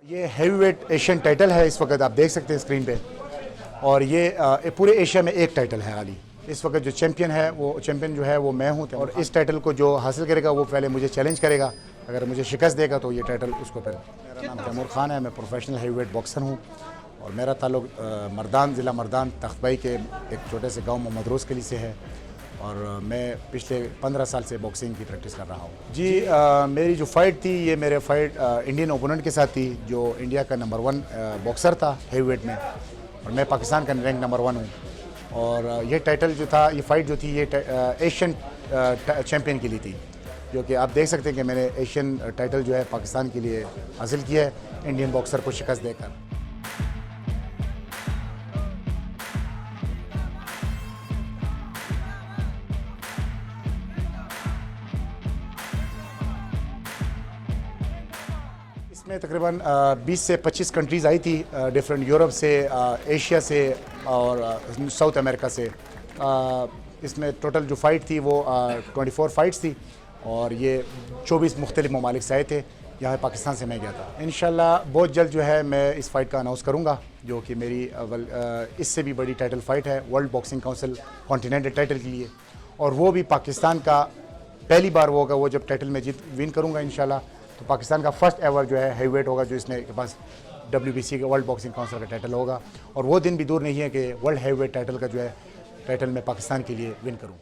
ये heavyweight Asian title है, इस वक्त आप देख सकते हैं स्क्रीन पे। और ये पूरे एशिया में एक टाइटल है खाली। इस वक्त जो चैंपियन है वो चैंपियन जो है वो मैं हूँ, और इस टाइटल को जो हासिल करेगा वो पहले मुझे चैलेंज करेगा। अगर मुझे शिकस्त देगा तो ये टाइटल उसको फिर। मेरा नाम तैमूर खान है, मैं प्रोफेशनल हैवीवेट बॉक्सर हूँ और मेरा ताल्लुक मर्दान ज़िला मर्दान तख्तबाई के एक छोटे से गाँव मोहम्मद रोज़ कली से है और मैं पिछले 15 साल से बॉक्सिंग की प्रैक्टिस कर रहा हूँ। जी मेरी जो फ़ाइट थी ये मेरे फाइट इंडियन ओपोनेंट के साथ थी जो इंडिया का नंबर 1 बॉक्सर था हैवीवेट में, और मैं पाकिस्तान का रैंक नंबर 1 हूँ। और ये टाइटल जो था, ये फ़ाइट जो थी, ये एशियन चैम्पियन के लिए थी, जो कि आप देख सकते हैं कि मैंने एशियन टाइटल जो है पाकिस्तान के लिए हासिल किया है इंडियन बॉक्सर को शिकस्त देकर। इसमें तकरीबन 20 से 25 कंट्रीज़ आई थी, डिफरेंट यूरोप से, एशिया से और साउथ अमेरिका से। इसमें टोटल जो फ़ाइट थी वो 24 फाइट्स थी और ये 24 मुख्तलिफ ममालिक से आए थे। यहाँ पाकिस्तान से मैं गया था। इंशाल्लाह बहुत जल्द जो है मैं इस फ़ाइट का अनाउंस करूँगा, जो कि मेरी इससे भी बड़ी टाइटल फ़ाइट है world boxing council continental title के लिए, और वो भी पाकिस्तान का पहली बार वो होगा। वो जब टाइटल में विन करूँगा इंशाल्लाह, तो पाकिस्तान का फर्स्ट एवर जो है हैवीवेट होगा जो इसने के पास WBC के वर्ल्ड बॉक्सिंग काउंसिल का टाइटल होगा। और वो दिन भी दूर नहीं है कि वर्ल्ड हैवीवेट टाइटल का जो है टाइटल मैं पाकिस्तान के लिए विन करूँ।